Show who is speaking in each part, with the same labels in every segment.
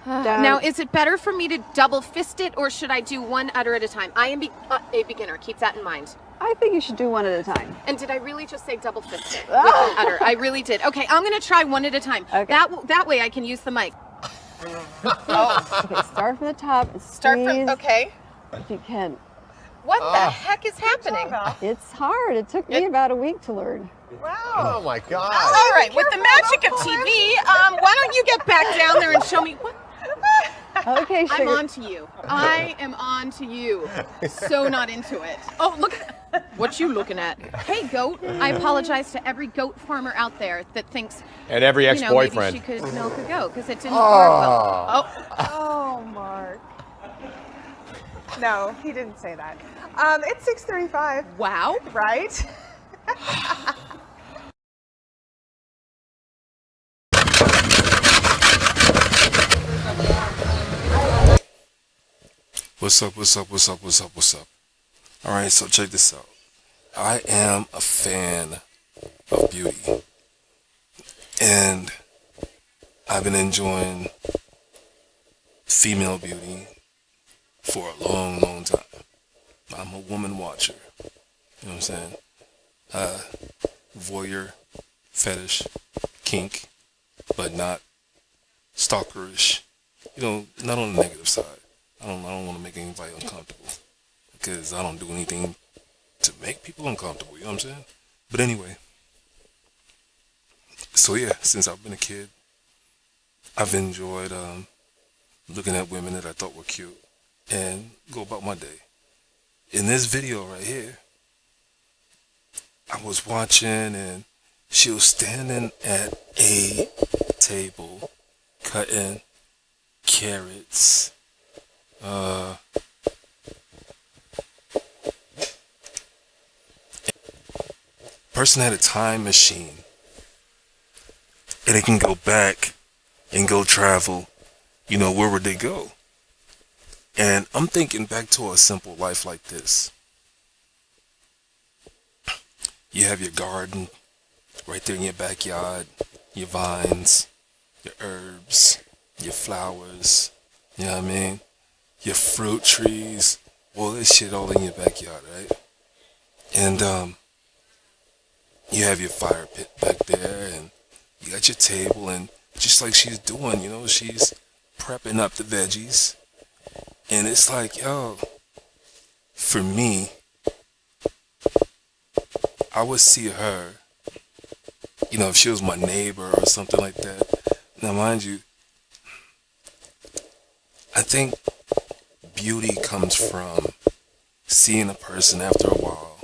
Speaker 1: Now, is it better for me to double fist it, or should I do one udder at a time? I am a beginner. Keep that in mind.
Speaker 2: I think you should do one at a time.
Speaker 1: And did I really just say double fist it with an udder? I really did. Okay, I'm going to try one at a time. Okay. That way I can use the mic.
Speaker 2: Okay, start from the top.
Speaker 1: Okay.
Speaker 2: If you can.
Speaker 1: What the heck is happening?
Speaker 2: It's hard. It took me about a week to learn.
Speaker 3: Wow. Oh my God.
Speaker 1: All right, with the magic of TV, why don't you get back down there and show me what?
Speaker 2: Okay, sugar.
Speaker 1: I'm on to you. I am on to you. So not into it. Oh, look. What you looking at? Hey, goat. I apologize to every goat farmer out there that thinks.
Speaker 3: And every ex-boyfriend.
Speaker 1: Maybe she could milk a goat because it didn't work well.
Speaker 4: Oh, Mark. No, he didn't say that. It's 6:35.
Speaker 1: Wow.
Speaker 4: Right?
Speaker 5: What's up? All right, so check this out. I am a fan of beauty, and I've been enjoying female beauty for a long time. I'm a woman watcher, you know what I'm saying? Voyeur, fetish, kink, but not stalkerish, not on the negative side. I don't want to make anybody uncomfortable because I don't do anything to make people uncomfortable, you know what I'm saying? But anyway, so yeah, since I've been a kid, I've enjoyed looking at women that I thought were cute and go about my day. In this video right here, I was watching and she was standing at a table cutting carrots. Person had a time machine and they can go back and go travel, where would they go? And I'm thinking back to a simple life like this. You have your garden right there in your backyard, your vines, your herbs, your flowers, you know what I mean? Your fruit trees, all this shit all in your backyard, right? And you have your fire pit back there, and you got your table, and just like she's doing, she's prepping up the veggies. And it's like, yo, for me, I would see her, if she was my neighbor or something like that. Now, mind you, I think beauty comes from seeing a person after a while,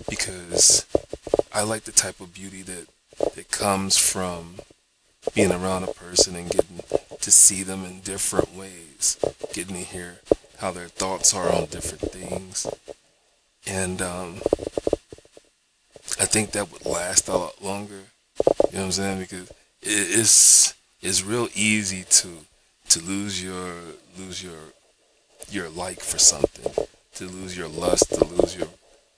Speaker 5: because I like the type of beauty that comes from being around a person and getting to see them in different ways, getting to hear how their thoughts are on different things. And I think that would last a lot longer, you know what I'm saying? Because it's real easy to lose your like for something, to lose your lust, to lose your,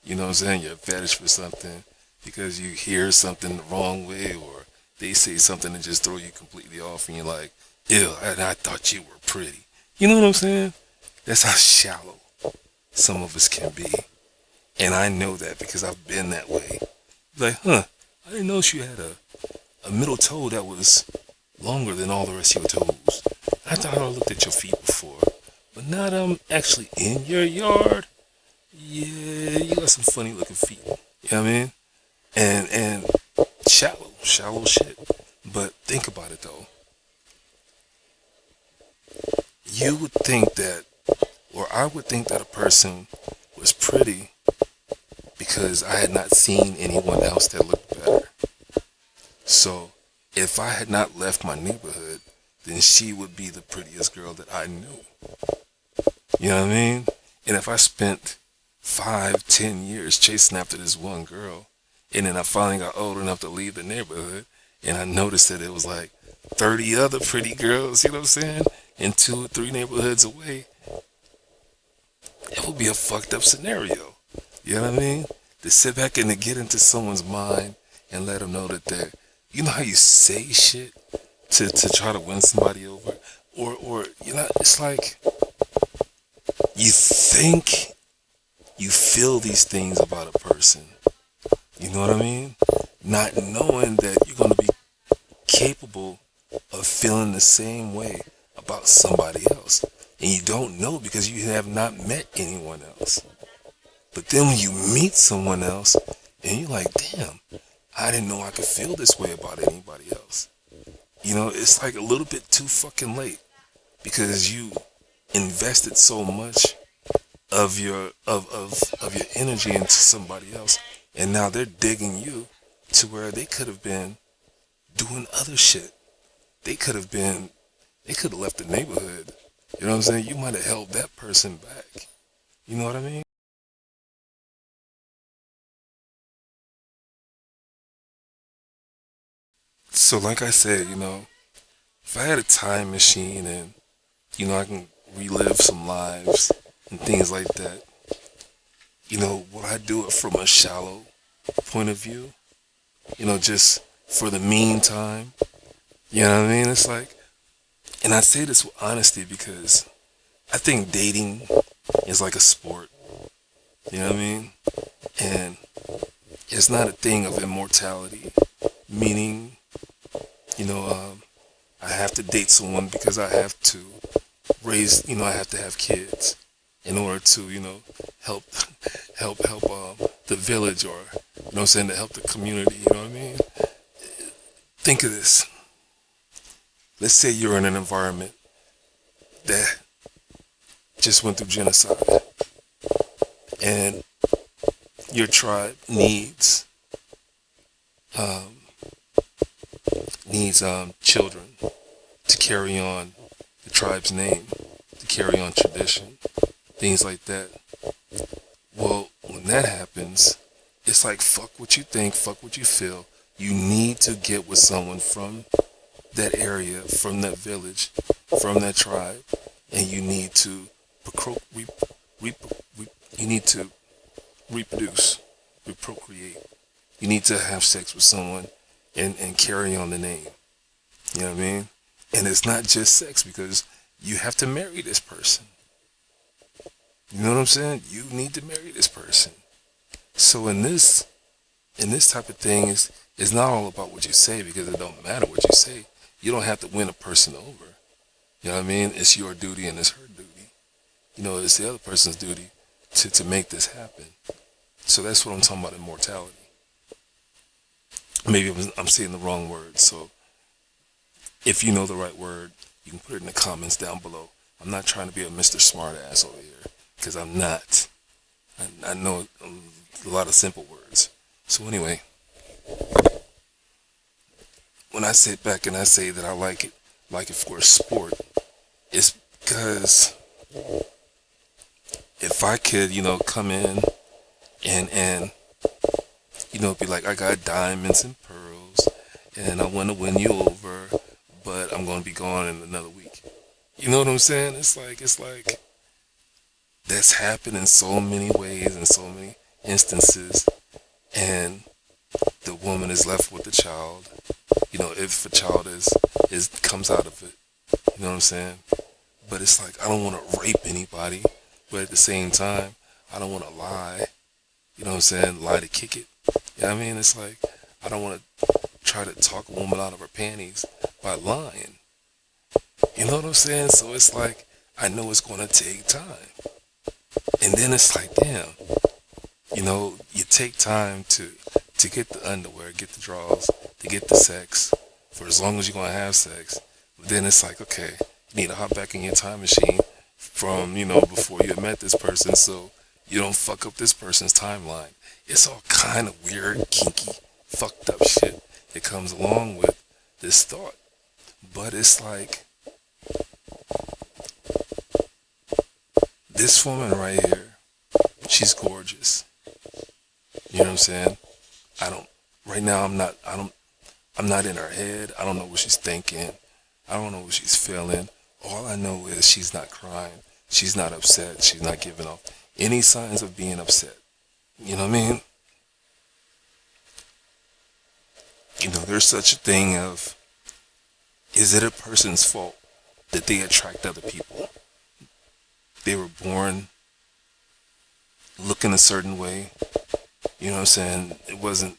Speaker 5: your fetish for something, because you hear something the wrong way, or they say something that just throw you completely off, and you're like, ew, and I thought you were pretty. You know what I'm saying? That's how shallow some of us can be. And I know that because I've been that way. Like, I didn't know she had a middle toe that was longer than all the rest of your toes. I thought I looked at your feet before, but now that I'm actually in your yard, yeah, you got some funny looking feet. You know what I mean? And shallow shit. But think about it though. You would think that, or I would think that a person was pretty because I had not seen anyone else that looked better. So if I had not left my neighborhood, then she would be the prettiest girl that I knew. You know what I mean? And if I spent 5-10 years chasing after this one girl, and then I finally got old enough to leave the neighborhood, and I noticed that it was like 30 other pretty girls, you know what I'm saying? In 2 or 3 neighborhoods away, it would be a fucked up scenario. You know what I mean? To sit back and to get into someone's mind and let them know that they're, you know how you say shit to try to win somebody over? or you know, it's like you think you feel these things about a person. You know what I mean? Not knowing that you're going to be capable of feeling the same way about somebody else. And you don't know because you have not met anyone else. But then when you meet someone else and you're like, damn, I didn't know I could feel this way about anybody else. You know, it's like a little bit too fucking late because you invested so much of your of your energy into somebody else, and now they're digging you to where they could have been doing other shit. They could have left the neighborhood. You know what I'm saying? You might have held that person back. You know what I mean? So like I said, you know, if I had a time machine and, you know, I can relive some lives and things like that, you know, would I do it from a shallow point of view? You know, just for the meantime? You know what I mean? It's like, and I say this with honesty because I think dating is like a sport. You know what I mean? And it's not a thing of immortality, meaning, you know, I have to date someone because I have to raise, you know, I have to have kids in order to, you know, help the village, or, you know what I'm saying, to help the community, you know what I mean? Think of this. Let's say you're in an environment that just went through genocide and your tribe needs children to carry on the tribe's name, to carry on tradition, things like that. Well, when that happens, it's like fuck what you think, fuck what you feel. You need to get with someone from that area, from that village, from that tribe, and you need to you need to reproduce, procreate. You need to have sex with someone and carry on the name. You know what I mean? And it's not just sex, because you have to marry this person. You know what I'm saying? You need to marry this person. So in this type of thing, it's not all about what you say, because it don't matter what you say. You don't have to win a person over. You know what I mean? It's your duty and it's her duty. You know, it's the other person's duty to make this happen. So that's what I'm talking about, immortality. Maybe I'm saying the wrong word, so if you know the right word, you can put it in the comments down below. I'm not trying to be a Mr. Smartass over here, because I'm not. I know a lot of simple words. So anyway, when I sit back and I say that I like it for a sport, it's because if I could, you know, come in and you know, be like, I got diamonds and pearls, and I want to win you over, but I'm going to be gone in another week. You know what I'm saying? It's like that's happened in so many ways, in so many instances, and the woman is left with the child. You know, if a child comes out of it, you know what I'm saying? But it's like, I don't want to rape anybody, but at the same time, I don't want to lie. You know what I'm saying? Lie to kick it. You know what I mean? It's like, I don't want to try to talk a woman out of her panties by lying. You know what I'm saying? So it's like, I know it's going to take time. And then it's like, damn, you know, you take time to get the underwear, get the drawers, to get the sex, for as long as you're going to have sex. But then it's like, okay, you need to hop back in your time machine from, you know, before you met this person, so you don't fuck up this person's timeline. It's all kind of weird, kinky, fucked up shit that comes along with this thought. But it's like, this woman right here, she's gorgeous. You know what I'm saying? Right now I'm not in her head. I don't know what she's thinking. I don't know what she's feeling. All I know is she's not crying. She's not upset. She's not giving off any signs of being upset. You know what I mean? You know, there's such a thing of, is it a person's fault that they attract other people. They were born looking a certain way. You know what I'm saying? It wasn't,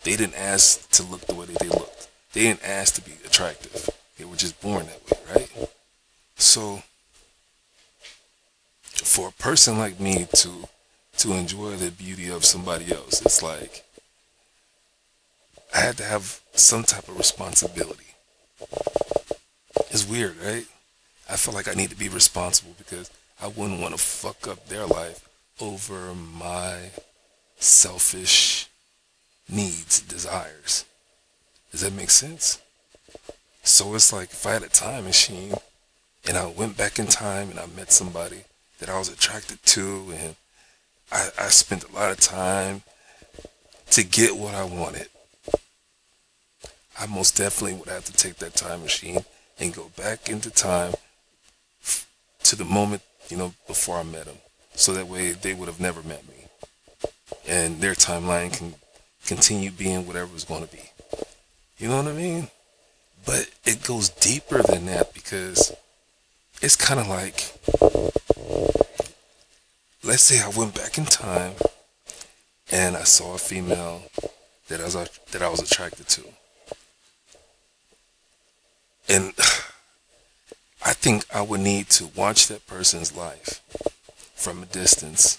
Speaker 5: they didn't ask to look the way they looked. They didn't ask to be attractive. They were just born that way, right? So, for a person like me to enjoy the beauty of somebody else, it's like, I had to have some type of responsibility. It's weird, right? I feel like I need to be responsible because I wouldn't want to fuck up their life over my selfish needs, desires. Does that make sense? So it's like if I had a time machine and I went back in time and I met somebody that I was attracted to and I spent a lot of time to get what I wanted, I most definitely would have to take that time machine and go back into time to the moment, before I met them. So that way they would have never met me. And their timeline can continue being whatever it's going to be. You know what I mean? But it goes deeper than that because it's kind of like, let's say I went back in time and I saw a female that I was attracted to. And I think I would need to watch that person's life from a distance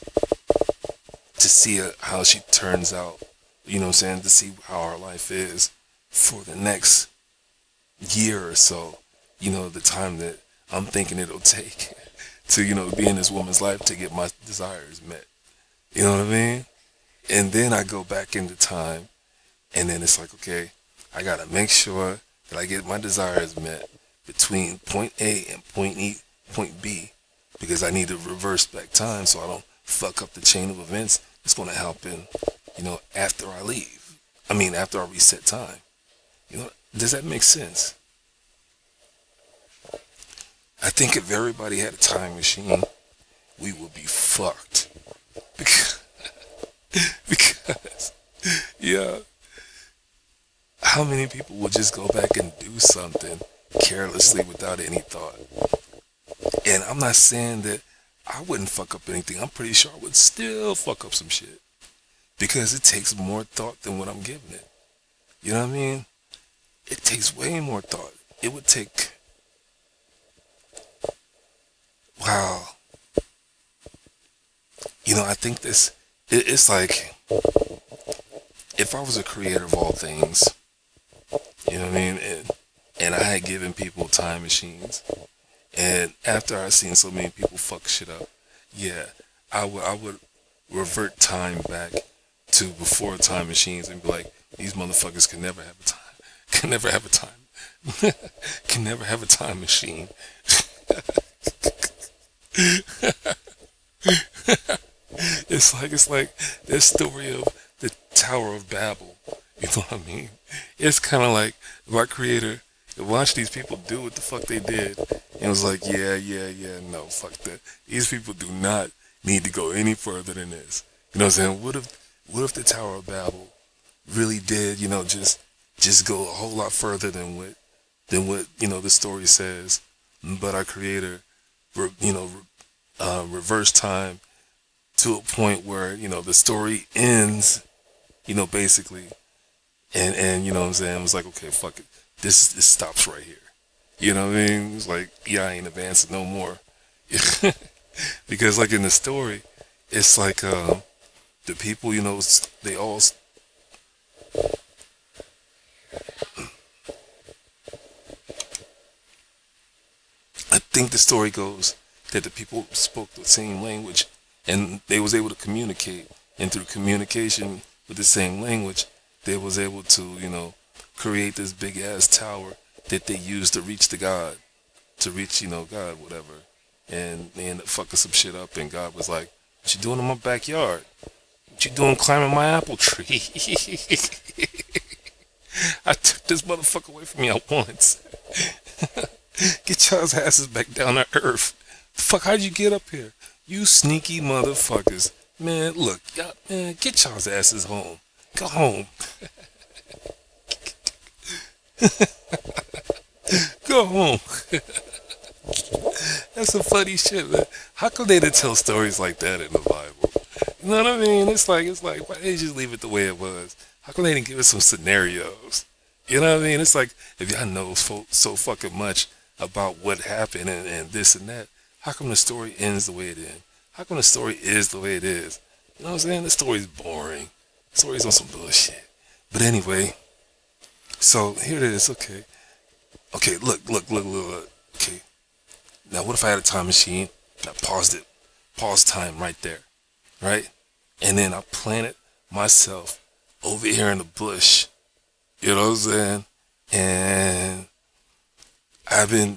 Speaker 5: to see how she turns out, you know what I'm saying, to see how her life is for the next year or so, the time that I'm thinking it'll take to, be in this woman's life to get my desires met. You know what I mean? And then I go back into time and then it's like, okay, I gotta make sure that I get my desires met between point A and point B, because I need to reverse back time so I don't fuck up the chain of events that's going to happen, after I leave. After I reset time. Does that make sense? I think if everybody had a time machine, we would be fucked. Because yeah, how many people would just go back and do something carelessly without any thought? And I'm not saying that I wouldn't fuck up anything. I'm pretty sure I would still fuck up some shit because it takes more thought than what I'm giving it. You know what I mean? It takes way more thought. It would take, wow. I think it's like, if I was a creator of all things, you know what I mean? And I had given people time machines. And after I seen so many people fuck shit up, yeah, I would revert time back to before time machines and be like, these motherfuckers can never have a time. Can never have a time. Can never have a time machine. It's like this story of the Tower of Babel. You know what I mean? It's kind of like my creator watched these people do what the fuck they did, and it was like, yeah, no, fuck that. These people do not need to go any further than this. You know what I'm saying? What if the Tower of Babel really did, just go a whole lot further than what the story says, but our creator, reverse time to a point where the story ends, basically, and you know what I'm saying, it was like, okay, fuck it, this stops right here. You know what I mean? It's like, yeah, I ain't advancing no more. Because like in the story, it's like the people, they all I think the story goes that the people spoke the same language and they was able to communicate, and through communication with the same language, they was able to, create this big ass tower that they used to reach God, God, whatever. And they ended up fucking some shit up, and God was like, what you doing in my backyard? What you doing climbing my apple tree? I took this motherfucker away from y'all once. Get y'all's asses back down to earth. Fuck, how'd you get up here? You sneaky motherfuckers. Man, look, y'all, man, get y'all's asses home. Go home. Go home. That's some funny shit, man. How come they didn't tell stories like that in the Bible? You know what I mean? It's like, why didn't they just leave it the way it was? How come they didn't give us some scenarios? You know what I mean? It's like, if y'all know so fucking much about what happened and this and that, how come the story ends the way it ends? How come the story is the way it is? You know what I'm saying? The story's boring. The story's on some bullshit. But anyway, so here it is. Okay. Okay, look. Okay. Now, what if I had a time machine and I paused time right there, right? And then I planted myself over here in the bush, you know what I'm saying? And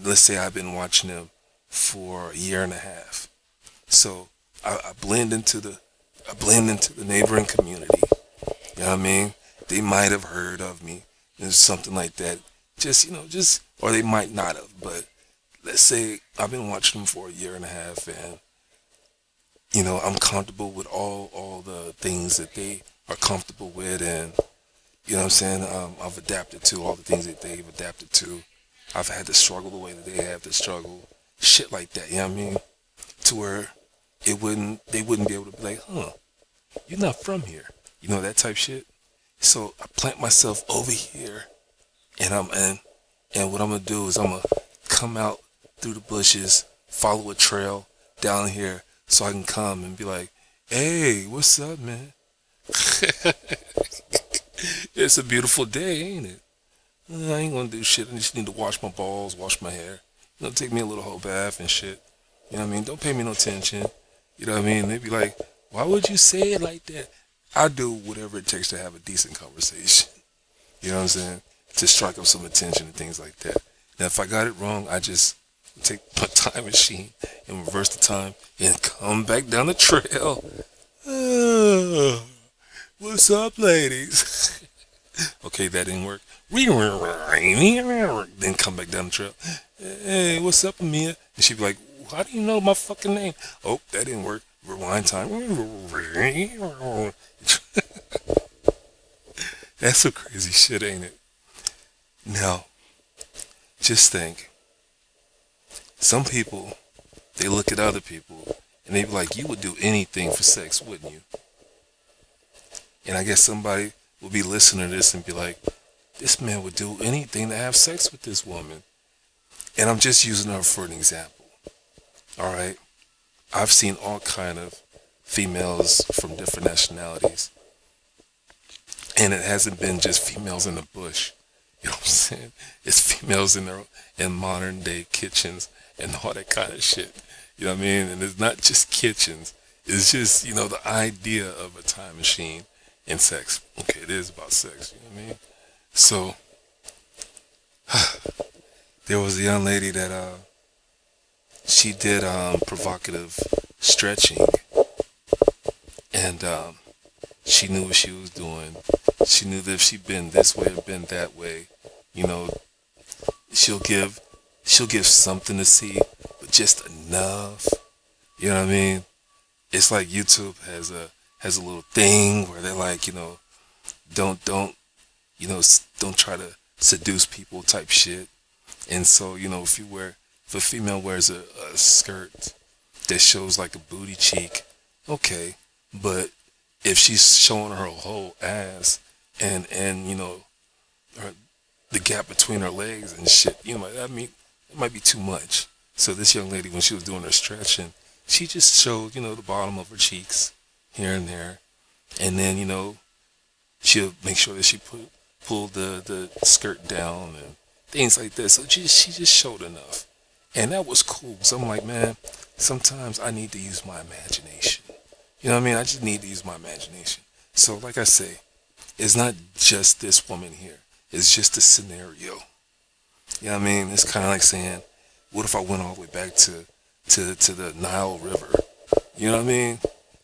Speaker 5: let's say I've been watching them for a year and a half. So I blend into the neighboring community. You know what I mean? They might have heard of me and something like that. Or they might not have, but let's say I've been watching them for a year and a half, and you know, I'm comfortable with all the things that they are comfortable with, and you know what I'm saying, I've adapted to all the things that they've adapted to. I've had to struggle the way that they have to struggle, shit like that, you know what I mean? To where they wouldn't be able to be like, huh, you're not from here, you know, that type shit. So I plant myself over here, and what I'm gonna do is I'm gonna come out through the bushes, follow a trail down here, so I can come and be like, hey, what's up, man? It's a beautiful day, ain't it? I ain't gonna do shit. I just need to wash my balls, wash my hair. You know, take me a little whole bath and shit. You know what I mean? Don't pay me no attention. You know what I mean? They be like, why would you say it like that? I do whatever it takes to have a decent conversation. You know what I'm saying? To strike up some attention and things like that. Now, if I got it wrong, I just take my time machine and reverse the time and come back down the trail. What's up, ladies? Okay, that didn't work. Then come back down the trail. Hey, what's up, Amia? And she'd be like, how do you know my fucking name? Oh, that didn't work. Rewind time. That's some crazy shit, ain't it? Now, just think. Some people, they look at other people and they be like, you would do anything for sex, wouldn't you? And I guess somebody will be listening to this and be like, this man would do anything to have sex with this woman. And I'm just using her for an example. All right? I've seen all kind of females from different nationalities. And it hasn't been just females in the bush. You know what I'm saying? It's females in modern day kitchens and all that kind of shit. You know what I mean? And it's not just kitchens. It's just, you know, the idea of a time machine and sex. Okay, it is about sex. You know what I mean? So, there was a young lady that, she did provocative stretching. And she knew what she was doing. She knew that if she'd been this way or been that way, you know, she'll give something to see, but just enough. You know what I mean? It's like YouTube has a little thing where they're like, you know, don't try to seduce people type shit. And so, you know, if a female wears a skirt that shows like a booty cheek, okay, but if she's showing her whole ass and you know, the gap between her legs and shit, you know, I mean, it might be too much. So this young lady, when she was doing her stretching, she just showed, you know, the bottom of her cheeks here and there, and then, you know, she'll make sure that she pulled the skirt down and things like that. So she just showed enough, and that was cool. So I'm like, man, sometimes I need to use my imagination. You know what I mean? I just need to use my imagination. So like I say, it's not just this woman here. It's just a scenario. You know what I mean? It's kind of like saying, what if I went all the way back to the Nile River? You know what I mean?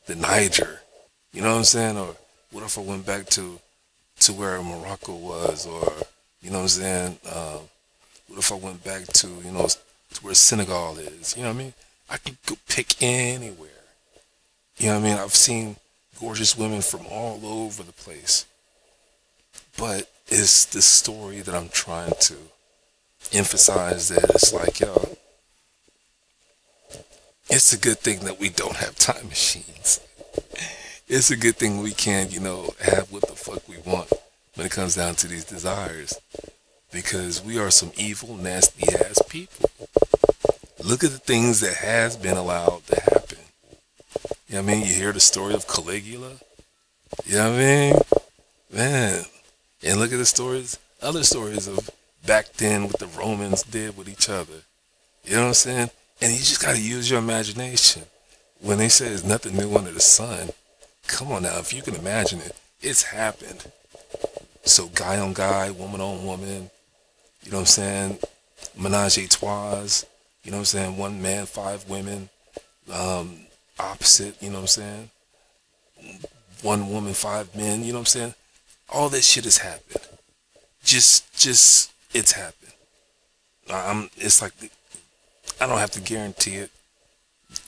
Speaker 5: The Niger. You know what I'm saying? Or what if I went back to where Morocco was? Or, you know what I'm saying? What if I went back to, you know, to where Senegal is? You know what I mean? I could go pick anywhere. You know what I mean? I've seen gorgeous women from all over the place. But it's the story that I'm trying to emphasize, that it's like, yo, it's a good thing that we don't have time machines. It's a good thing we can, have what the fuck we want when it comes down to these desires. Because we are some evil, nasty ass people. Look at the things that has been allowed to happen. You know what I mean? You hear the story of Caligula. You know what I mean? Man. And look at the stories, other stories of back then what the Romans did with each other. You know what I'm saying? And you just gotta use your imagination. When they say there's nothing new under the sun, come on now, if you can imagine it, it's happened. So guy on guy, woman on woman, you know what I'm saying? Menage a trois, you know what I'm saying? One man, 5 women, opposite, you know what I'm saying? One woman, 5 men, you know what I'm saying? All this shit has happened. Just, it's happened. It's like, I don't have to guarantee it.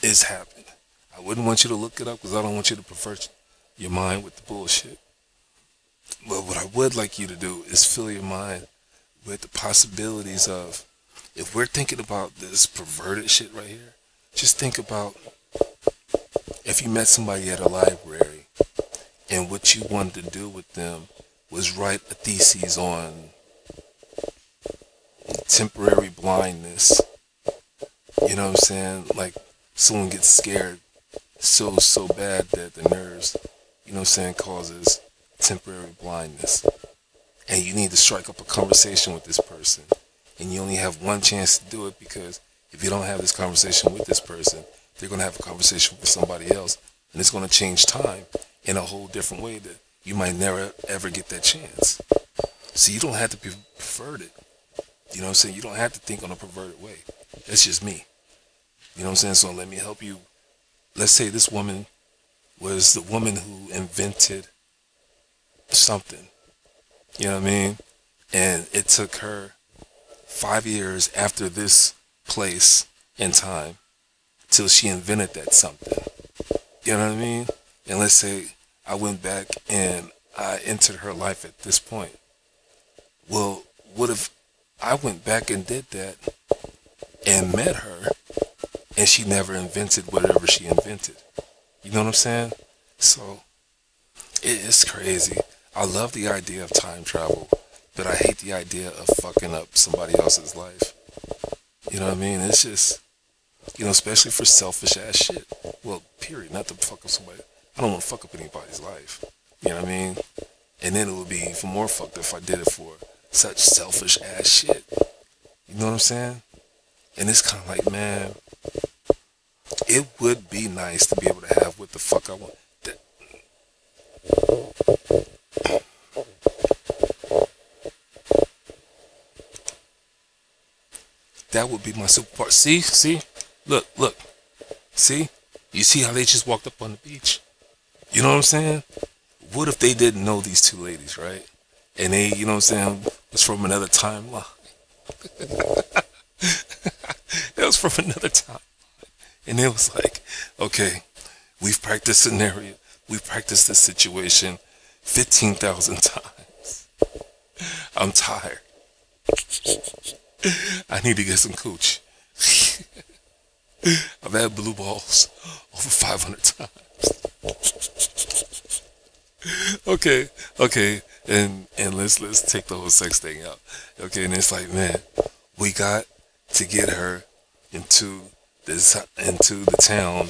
Speaker 5: It's happened. I wouldn't want you to look it up because I don't want you to pervert your mind with the bullshit. But what I would like you to do is fill your mind with the possibilities of, if we're thinking about this perverted shit right here, just think about if you met somebody at a library and what you wanted to do with them was write a thesis on temporary blindness. You know what I'm saying? Like someone gets scared so bad that the nerves, you know what I'm saying, causes temporary blindness. And you need to strike up a conversation with this person. And you only have one chance to do it, because if you don't have this conversation with this person, they're going to have a conversation with somebody else. And it's going to change time in a whole different way that you might never ever get that chance. So you don't have to be perverted. You know what I'm saying? You don't have to think on a perverted way. That's just me. You know what I'm saying? So let me help you. Let's say this woman was the woman who invented something. You know what I mean? And it took her 5 years after this place and time till she invented that something. You know what I mean? And let's say I went back and I entered her life at this point. Well, what if I went back and did that and met her and she never invented whatever she invented? You know what I'm saying? So it's crazy. I love the idea of time travel, but I hate the idea of fucking up somebody else's life. You know what I mean? It's just, especially for selfish ass shit. Well, period. Not to fuck up somebody. I don't want to fuck up anybody's life. You know what I mean? And then it would be even more fucked if I did it for such selfish ass shit. You know what I'm saying? And it's kind of like, man, it would be nice to be able to have what the fuck I want. That would be my superpower. See? Look. See? You see how they just walked up on the beach? You know what I'm saying? What if they didn't know these two ladies, right? And they, you know what I'm saying, was from another timeline. It was from another timeline. And it was like, okay, we've practiced scenario. We've practiced this situation 15,000 times. I'm tired. I need to get some cooch. I've had blue balls over 500 times. Okay, and let's take the whole sex thing out. Okay, and it's like, man, we got to get her into the town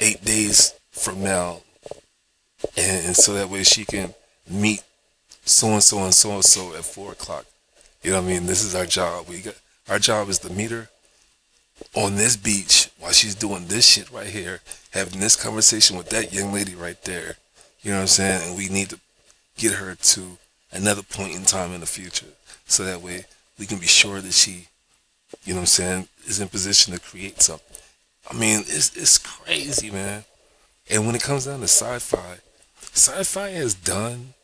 Speaker 5: 8 days from now, and so that way she can meet so and so at 4 o'clock. You know what I mean? This is our job. Our job is to meet her on this beach while she's doing this shit right here, having this conversation with that young lady right there. You know what I'm saying? And we need to get her to another point in time in the future, so that way we can be sure that she, you know what I'm saying, is in position to create something. I mean, it's crazy, man. And when it comes down to sci-fi has done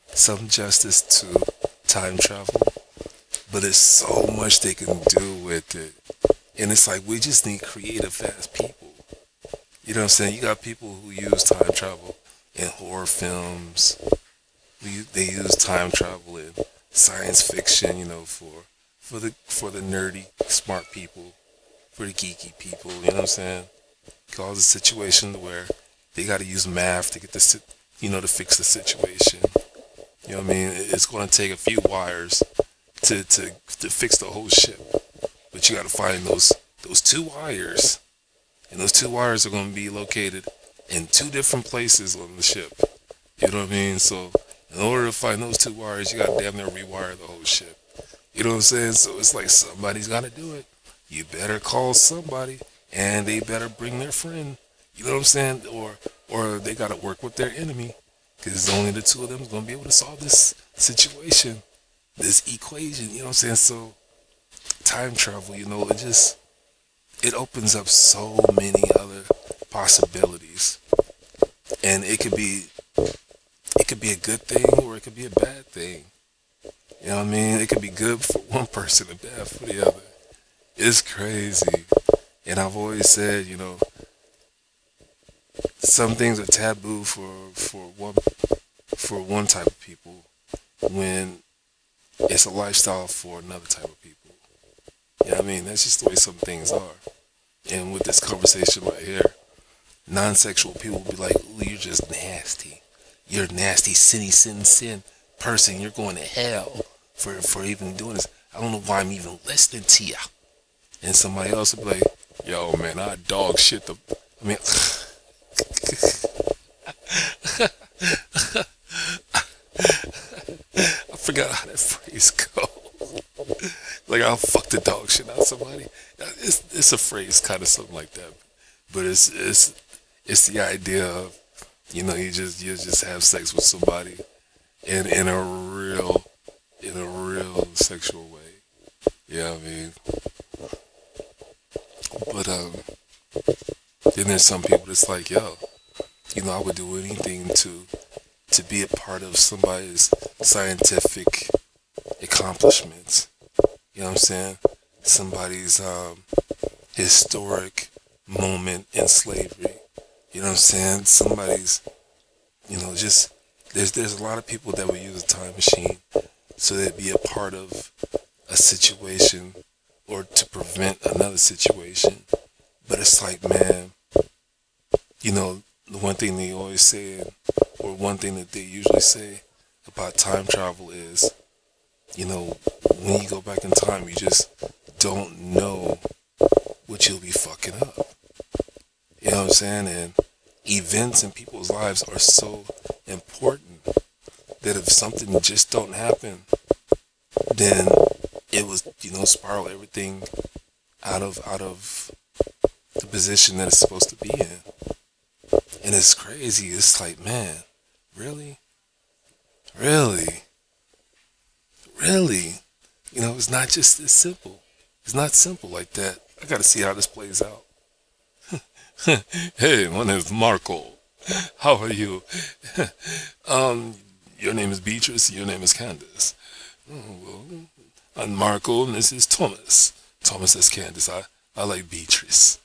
Speaker 5: some justice to time travel, but there's so much they can do with it. And it's like, we just need creative ass people. You know what I'm saying? You got people who use time travel in horror films. They use time travel in science fiction, for the nerdy, smart people. for the geeky people, you know what I'm saying? Cause a situation where they got to use math to get this, to fix the situation. You know what I mean? It's going to take a few wires to fix the whole ship. But you got to find those two wires. And those two wires are going to be located in two different places on the ship. You know what I mean? So in order to find those two wires, you got to damn near rewire the whole ship. You know what I'm saying? So it's like somebody's got to do it. You better call somebody, and they better bring their friend. You know what I'm saying? Or they got to work with their enemy, because only the two of them is going to be able to solve this situation, this equation. You know what I'm saying? So time travel, it opens up so many other possibilities, and it could be a good thing or it could be a bad thing. You know what I mean? It could be good for one person and bad for the other. It's crazy. And I've always said, some things are taboo for one type of people when it's a lifestyle for another type of people. You know what I mean? That's just the way some things are. And with this conversation right here, non-sexual people will be like, ooh, you're just nasty. You're a nasty, sin person. You're going to hell for even doing this. I don't know why I'm even listening to you. And somebody else will be like, yo, man, I dog shit the... I mean... I forgot how that phrase goes. Like, I'll fuck the dog shit out of somebody. It's a phrase, kind of something like that. But it's the idea of, you just have sex with somebody in a real sexual way. Yeah, I mean. But then there's some people that's like, yo, I would do anything to be a part of somebody's scientific accomplishments. You know what I'm saying? Somebody's historic moment in slavery. You know what I'm saying? Somebody's, just there's a lot of people that would use a time machine so they'd be a part of a situation or to prevent another situation. But it's like, man, the one thing they always say, or one thing that they usually say about time travel is, when you go back in time, you just don't know what you'll be fucking up. You know what I'm saying? And events in people's lives are so important that if something just don't happen, then it was, spiral everything out of the position that it's supposed to be in. And it's crazy. It's like, man, really? It's not just this simple. It's not simple like that. I gotta see how this plays out. Hey, my name is Marco. How are you? Your name is Beatrice, your name is Candace. Oh, well, I'm Marco, and this is Thomas. Thomas is Candace. I like Beatrice.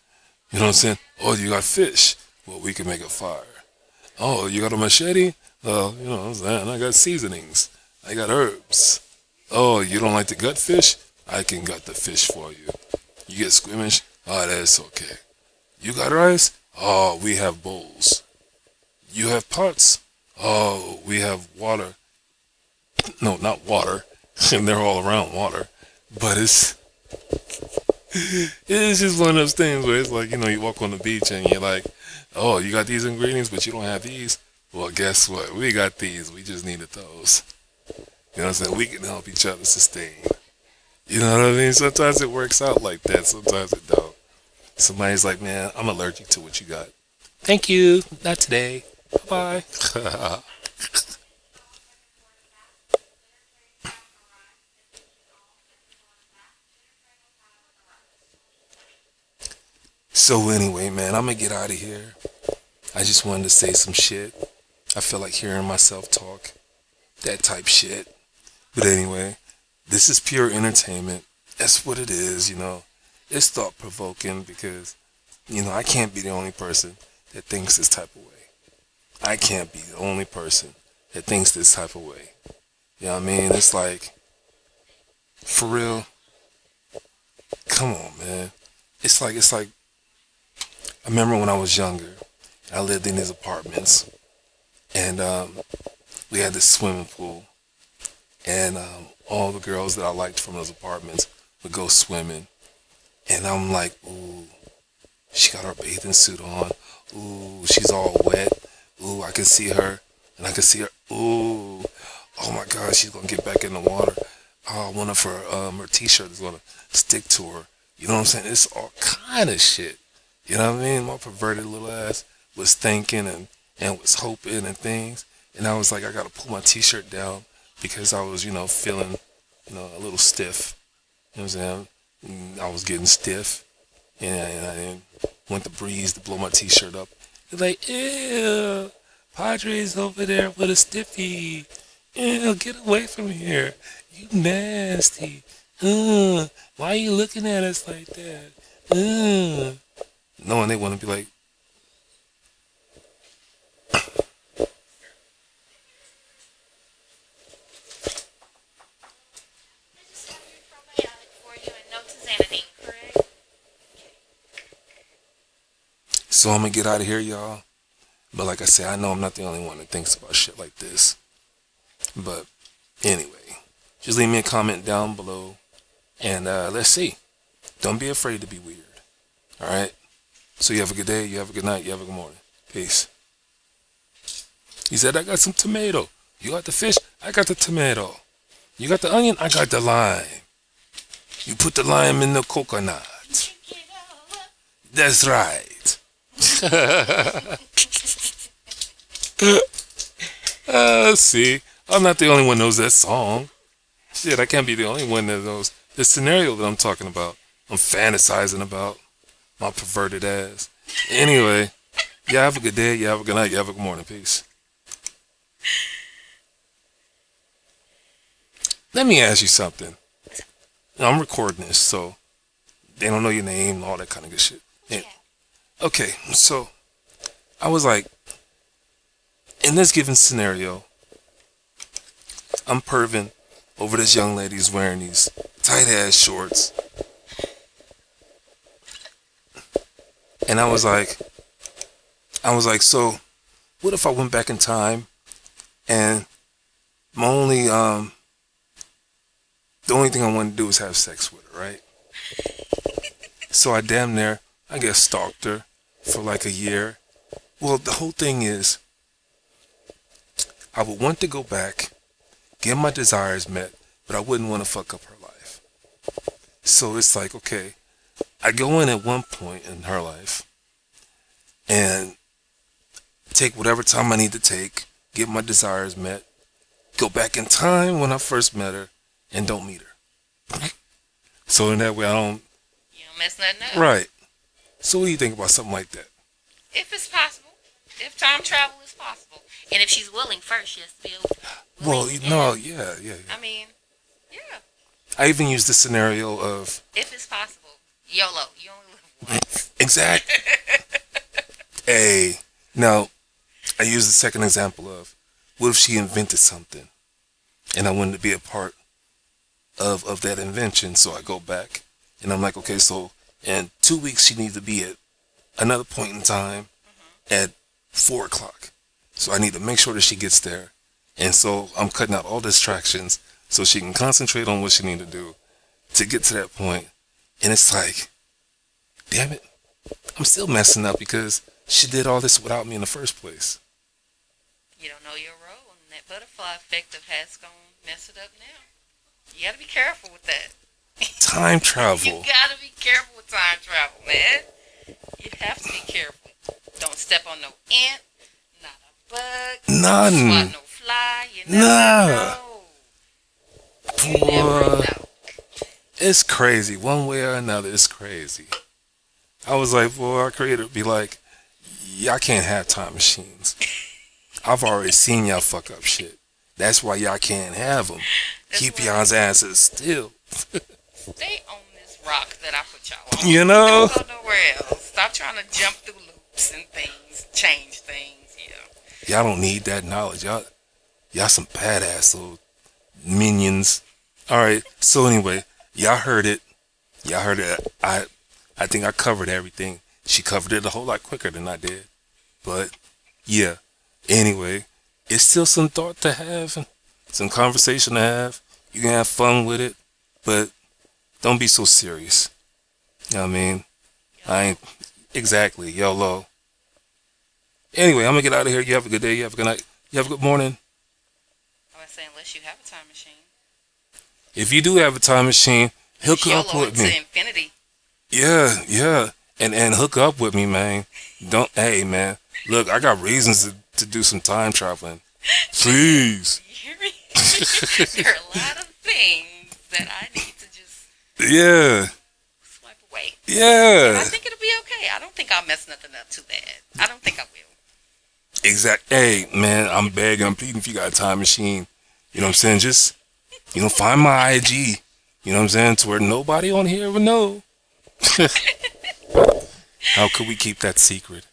Speaker 5: You know what I'm saying? Oh, you got fish? Well, we can make a fire. Oh, you got a machete? Well, you know what I'm saying? I got seasonings. I got herbs. Oh, you don't like the gut fish? I can gut the fish for you. You get squeamish? Oh, that's okay. You got rice? Oh, we have bowls. You have pots? Oh, we have water. No, not water. And they're all around water. But it's just one of those things where it's like, you walk on the beach and you're like, oh, you got these ingredients, but you don't have these? Well, guess what? We got these. We just needed those. You know what I'm saying? We can help each other sustain. You know what I mean? Sometimes it works out like that. Sometimes it don't. Somebody's like, man, I'm allergic to what you got. Thank you. Not today. Bye-bye. So anyway, man, I'm going to get out of here. I just wanted to say some shit. I feel like hearing myself talk. That type shit. But anyway, this is pure entertainment. That's what it is, It's thought-provoking because, I can't be the only person that thinks this type of way. I can't be the only person that thinks this type of way. You know what I mean? It's like, for real, come on, man. it's like I remember when I was younger, I lived in these apartments, and we had this swimming pool, and all the girls that I liked from those apartments would go swimming, and I'm like, ooh, she got her bathing suit on, ooh, she's all wet, ooh, I can see her, and I can see her, ooh, oh my God, she's gonna get back in the water. Oh, one of her t-shirt is gonna stick to her. You know what I'm saying? It's all kind of shit. You know what I mean? My perverted little ass was thinking and was hoping and things. And I was like, I gotta pull my t-shirt down because I was, feeling, a little stiff. You know what I'm saying? I was getting stiff. And I didn't want the breeze to blow my t-shirt up. It's like, ew, Padre's over there with a stiffy. Ew, get away from here. You nasty. Why are you looking at us like that? Knowing they want to be like, so I'm gonna get out of here, y'all. But like I said, I know I'm not the only one that thinks about shit like this. But anyway, just leave me a comment down below, and let's see. Don't be afraid to be weird. All right. So you have a good day, you have a good night, you have a good morning. Peace. He said, I got some tomato. You got the fish, I got the tomato. You got the onion, I got the lime. You put the lime in the coconut. That's right. See, I'm not the only one who knows that song. Shit, I can't be the only one that knows the scenario that I'm talking about. I'm fantasizing about my perverted ass. Anyway, y'all have a good day, y'all have a good night, y'all have a good morning. Peace. Let me ask you something. Now, I'm recording this, so they don't know your name and all that kind of good shit. Yeah. Okay, so I was like, in this given scenario, I'm perving over this young lady who's wearing these tight ass shorts. And I was like, so what if I went back in time and my only, the only thing I wanted to do was have sex with her, right? So I damn near, I guess, stalked her for like a year. Well, the whole thing is, I would want to go back, get my desires met, but I wouldn't want to fuck up her life. So it's like, okay, I go in at one point in her life and take whatever time I need to take, get my desires met, go back in time when I first met her, and don't meet her. So in that way,
Speaker 6: You don't mess nothing up.
Speaker 5: Right. So what do you think about something like that?
Speaker 6: If it's possible. If time travel is possible. And if she's willing first, she has to be
Speaker 5: Well,
Speaker 6: willing.
Speaker 5: yeah.
Speaker 6: I mean, yeah.
Speaker 5: I even used the scenario of...
Speaker 6: If it's possible. YOLO. You only live once.
Speaker 5: Exactly. Hey. Now, I used the second example of, what if she invented something and I wanted to be a part of that invention? So I go back and I'm like, okay, so in 2 weeks she needs to be at another point in time at 4 o'clock. So I need to make sure that she gets there. And so I'm cutting out all distractions so she can concentrate on what she needs to do to get to that point. And it's like, damn it, I'm still messing up because she did all this without me in the first place.
Speaker 6: You don't know your role, and that butterfly effect of has gonna mess it up now. You gotta be careful with that.
Speaker 5: Time travel.
Speaker 6: You gotta be careful with time travel, man. You have to be careful. Don't step on no ant, not a bug,
Speaker 5: None.
Speaker 6: swat no fly. You never know. You never know.
Speaker 5: It's crazy. One way or another, it's crazy. I was like, well, our creator would be like, y'all can't have time machines. I've already seen y'all fuck up shit. That's why y'all can't have them. Keep y'all's asses still.
Speaker 6: Stay on this rock that I put y'all on.
Speaker 5: You know?
Speaker 6: Don't go nowhere else. Stop trying to jump through loops and things, change things. Yeah.
Speaker 5: Y'all don't need that knowledge. Y'all some badass little minions. All right. So anyway, y'all heard it. I I think I covered everything. She covered it a whole lot quicker than I did. But yeah. Anyway, it's still some thought to have, some conversation to have. You can have fun with it, but don't be so serious. You know what I mean? I ain't exactly YOLO. Anyway, I'm gonna get out of here. You have a good day. You have a good night. You have a good morning.
Speaker 6: I was saying, unless you have a time machine.
Speaker 5: If you do have a time machine, hook
Speaker 6: YOLO
Speaker 5: up with
Speaker 6: to
Speaker 5: me.
Speaker 6: infinity.
Speaker 5: Yeah. And hook up with me, man. Hey, man. Look, I got reasons to do some time traveling. Please.
Speaker 6: There are a lot of things that I need to just swipe away.
Speaker 5: Yeah.
Speaker 6: I think it'll be okay. I don't think I'll mess nothing up too bad. I don't think I will.
Speaker 5: Hey, man, I'm begging, I'm pleading if you got a time machine. You know what I'm saying? Just, find my IG. You know what I'm saying? To where nobody on here will know. How could we keep that secret?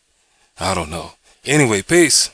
Speaker 5: I don't know. Anyway, peace.